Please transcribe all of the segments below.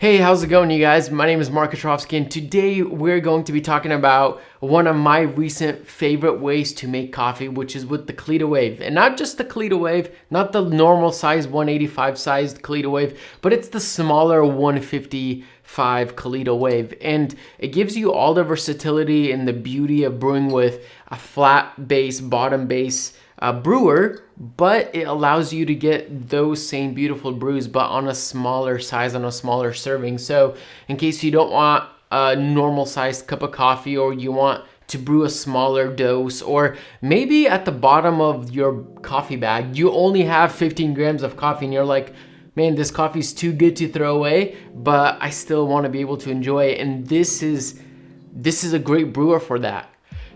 Hey, how's it going, you guys? My name is Mark Kotrovsky, and today we're going to be talking about one of my recent favorite ways to make coffee, which is with the Kalita Wave. And not just the Kalita Wave, not the normal size 185 sized Kalita Wave, but it's the smaller 155 Kalita Wave. And it gives you all the versatility and the beauty of brewing with a flat base, bottom base brewer, but it allows you to get those same beautiful brews but on a smaller size, on a smaller serving. So in case you don't want a normal sized cup of coffee, or you want to brew a smaller dose, or maybe at the bottom of your coffee bag you only have 15 grams of coffee and you're like, man, this coffee is too good to throw away, but I still want to be able to enjoy it. And this is a great brewer for that.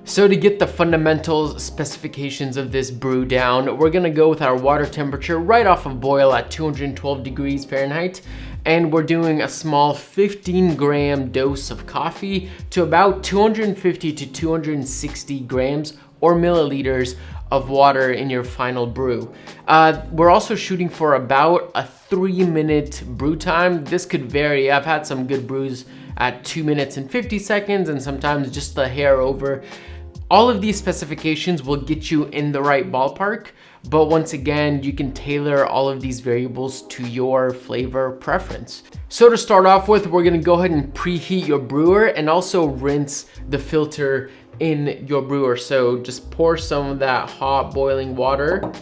So to get the fundamentals, specifications of this brew down, we're gonna go with our water temperature right off of boil at 212 degrees Fahrenheit. And we're doing a small 15 gram dose of coffee to about 250 to 260 grams or milliliters of water in your final brew. We're also shooting for about a 3-minute brew time. This could vary. I've had some good brews at 2 minutes and 50 seconds and sometimes just a hair over. All of these specifications will get you in the right ballpark, but once again, you can tailor all of these variables to your flavor preference. So to start off with, we're gonna go ahead and preheat your brewer and also rinse the filter in your brewer. So just pour some of that hot boiling water.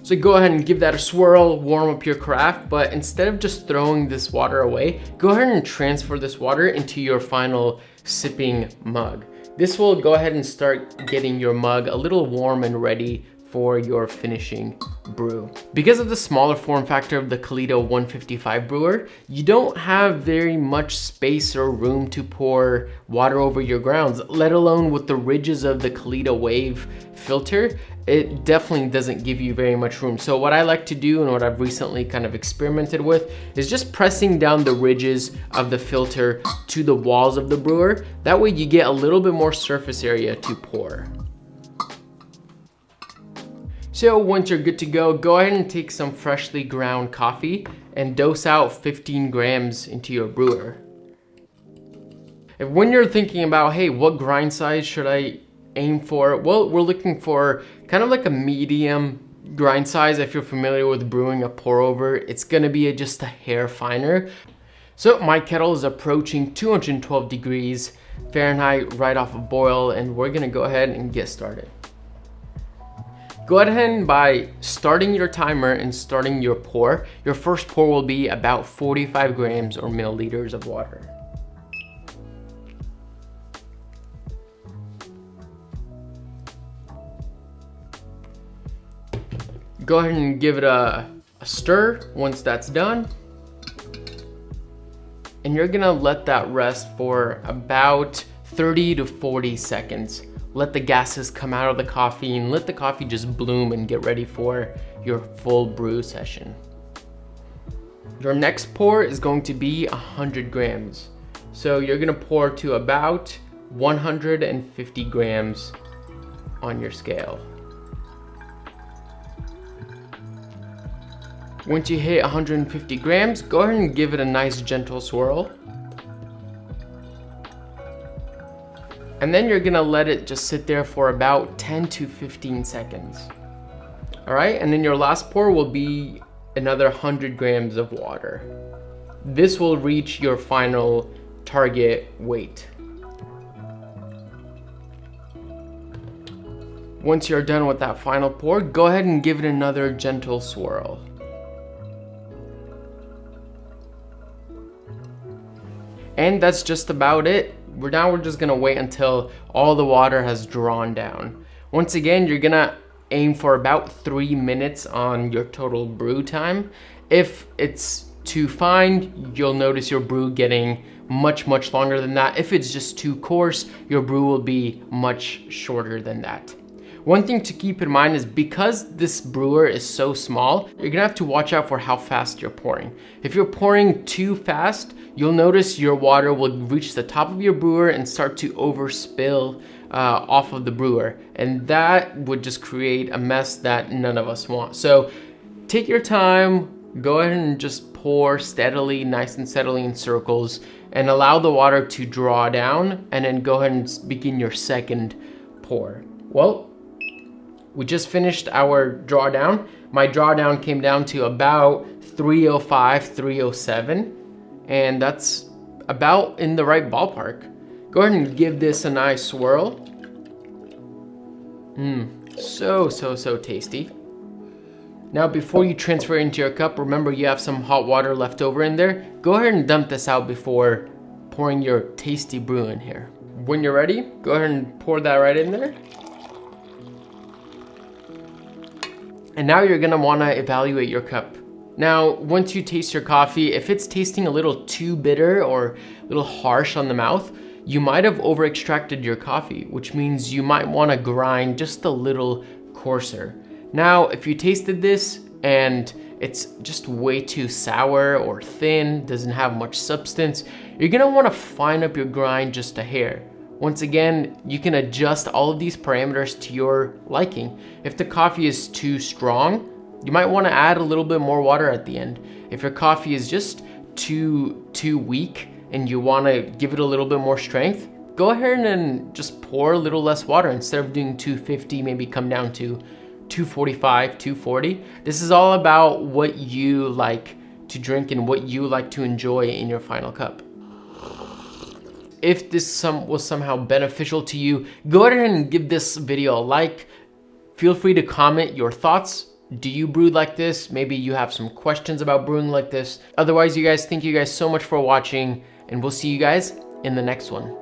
So go ahead and give that a swirl, warm up your carafe, but instead of just throwing this water away, go ahead and transfer this water into your final sipping mug. This will go ahead and start getting your mug a little warm and ready for your finishing brew. Because of the smaller form factor of the Kalita 155 brewer, you don't have very much space or room to pour water over your grounds, let alone with the ridges of the Kalita Wave filter. It definitely doesn't give you very much room. So what I like to do, and what I've recently kind of experimented with, is just pressing down the ridges of the filter to the walls of the brewer. That way you get a little bit more surface area to pour. So once you're good to go ahead and take some freshly ground coffee and dose out 15 grams into your brewer. And when you're thinking about, hey, what grind size should I aim for? Well, we're looking for kind of like a medium grind size. If you're familiar with brewing a pour over, it's gonna be just a hair finer. So my kettle is approaching 212 degrees Fahrenheit right off of boil, and we're gonna go ahead and get started. Go ahead by starting your timer and starting your pour. Your first pour will be about 45 grams or milliliters of water. Go ahead and give it a stir once that's done. And you're gonna let that rest for about 30 to 40 seconds. Let the gases come out of the coffee and let the coffee just bloom and get ready for your full brew session. Your next pour is going to be 100 grams. So you're gonna pour to about 150 grams on your scale. Once you hit 150 grams, go ahead and give it a nice gentle swirl. And then you're gonna let it just sit there for about 10 to 15 seconds. All right, and then your last pour will be another 100 grams of water. This will reach your final target weight. Once you're done with that final pour, go ahead and give it another gentle swirl. And that's just about it. Now we're just gonna wait until all the water has drawn down. Once again, you're gonna aim for about 3 minutes on your total brew time. If it's too fine, you'll notice your brew getting much longer than that. If it's just too coarse, your brew will be much shorter than that. One thing to keep in mind is because this brewer is so small, you're gonna have to watch out for how fast you're pouring. If you're pouring too fast, you'll notice your water will reach the top of your brewer and start to overspill off of the brewer. And that would just create a mess that none of us want. So take your time, Go ahead and just pour steadily, nice and steadily in circles, and allow the water to draw down, and then go ahead and begin your second pour. Well, we just finished our drawdown. My drawdown came down to about 305, 307, and that's about in the right ballpark. Go ahead and give this a nice swirl. So tasty. Now, before you transfer it into your cup, remember you have some hot water left over in there. Go ahead and dump this out before pouring your tasty brew in here. When you're ready, go ahead and pour that right in there. And now you're gonna wanna evaluate your cup. Now, once you taste your coffee, if it's tasting a little too bitter or a little harsh on the mouth, you might have over extracted your coffee, which means you might wanna grind just a little coarser. Now, if you tasted this and it's just way too sour or thin, doesn't have much substance, you're gonna wanna fine up your grind just a hair. Once again, you can adjust all of these parameters to your liking. If the coffee is too strong, you might wanna add a little bit more water at the end. If your coffee is just too weak and you wanna give it a little bit more strength, go ahead and just pour a little less water. Instead of doing 250, maybe come down to 245, 240. This is all about what you like to drink and what you like to enjoy in your final cup. If this was somehow beneficial to you, go ahead and give this video a like. Feel free to comment your thoughts. Do you brew like this? Maybe you have some questions about brewing like this. Otherwise, you guys, thank you guys so much for watching, and we'll see you guys in the next one.